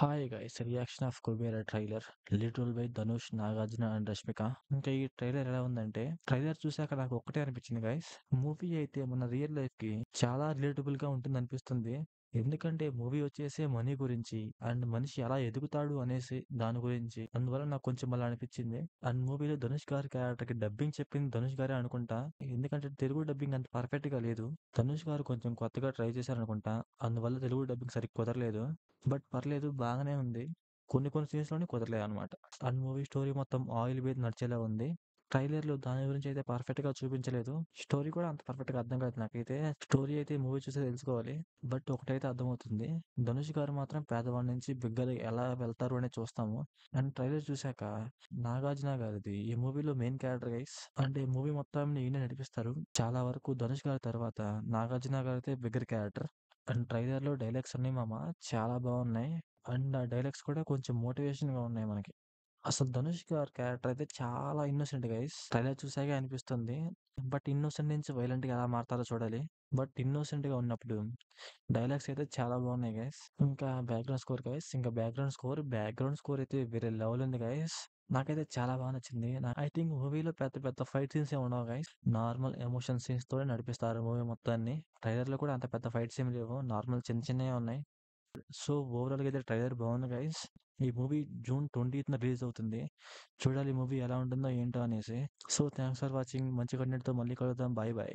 Hi guys reaction of Kubera trailer little by Dhanush Nagarjuna and Rashmika. ఇంకా ఈ trailer ఎలా ఉందంటే ట్రైలర్ చూసాక నాకు ఒక్కటే అనిపించింది గైస్. మూవీ అయితే మన రియల్ లైఫ్ కి చాలా రిలేటబుల్ గా ఉంటుంది అనిపిస్తుంది. ఎందుకంటే మూవీ వచ్చేసి మనీ గురించి అండ్ మనిషి ఎలా ఎదుగుతాడు అనేసి దాని గురించి, అందువల్ల నాకు కొంచెం అలా అనిపించింది. అండ్ మూవీలో ధనుష్ గారి క్యారెక్టర్ కి డబ్బింగ్ చెప్పింది ధనుష్ గారే అనుకుంటా. ఎందుకంటే తెలుగు డబ్బింగ్ అంత పర్ఫెక్ట్ గా లేదు. ధనుష్ గారు కొంచెం కొత్తగా ట్రై చేశారనుకుంటా, అందువల్ల తెలుగు డబ్బింగ్ సరిగ్గా కుదరలేదు. బట్ పర్లేదు బాగానే ఉంది. కొన్ని సీన్స్‌లోనే కుదరలేదనమాట. అండ్ మూవీ స్టోరీ మొత్తం ఆయిల్ మీద నడిచేలా ఉంది. ట్రైలర్‌లో దాని గురించి అయితే పర్ఫెక్ట్‌గా చూపించలేదు. స్టోరీ కూడా అంత పర్ఫెక్ట్‌గా అర్థం కాదు నాకైతే. స్టోరీ అయితే మూవీ చూస్తే తెలుసుకోవాలి. బట్ ఒకటైతే అర్థమవుతుంది. ధనుష్ గారు మాత్రం పేదవాడి నుంచి బిగ్గరగా ఎలా వెళ్తారు అనేది చూస్తాము. అండ్ ట్రైలర్ చూసాక నాగార్జున గారిది ఈ మూవీలో మెయిన్ క్యారెక్టర్ గైస్. అంటే మూవీ మొత్తాన్ని ఈయనే నడిపిస్తారు. చాలా వరకు ధనుష్ గారి తర్వాత నాగార్జున గారైతే బిగ్గర్ క్యారెక్టర్. అండ్ ట్రైలర్‌లో డైలాగ్స్ అన్నీ మామ చాలా బావున్నాయి. అండ్ ఆ డైలాగ్స్ కూడా కొంచెం మోటివేషన్‌గా ఉన్నాయి మనకి. అసలు ధనుష్ గారి క్యారెక్టర్ అయితే చాలా ఇన్నోసెంట్ గైస్. ట్రైలర్ చూసాకే అనిపిస్తుంది. బట్ ఇన్నోసెంట్ నుంచి వైలెంట్‌గా ఎలా మారతారో చూడాలి. బట్ ఇన్నోసెంట్‌గా ఉన్నప్పుడు డైలాగ్స్ అయితే చాలా బాగున్నాయి గైస్. ఇంకా బ్యాక్‌గ్రౌండ్ స్కోర్ గైస్. ఇంకా బ్యాక్‌గ్రౌండ్ స్కోర్ అయితే వేరే లెవెల్ ఉంది గైస్. నాకైతే చాలా బాగా నచ్చింది. ఐ థింక్ మూవీలో పెద్ద పెద్ద ఫైట్ సీన్స్ ఏమి ఉండవు గైస్. నార్మల్ ఎమోషన్ సీన్స్ తోనే నడిపిస్తారు మూవీ మొత్తాన్ని. ట్రైలర్‌లో కూడా అంత పెద్ద ఫైట్స్ ఏమి లేవు. నార్మల్ చిన్న చిన్నవే ఉన్నాయి. సో ఓవరాల్‌గా అయితే ట్రైలర్ బాగుంది గైస్. ఈ మూవీ జూన్ 20న రిలీజ్ అవుతుంది. చూడాలి మూవీ ఎలా ఉంటుందో ఏంటో అనేసి. So thanks for watching. మంచి కంటెంట్‌తో మళ్ళీ కలుద్దాం. By by.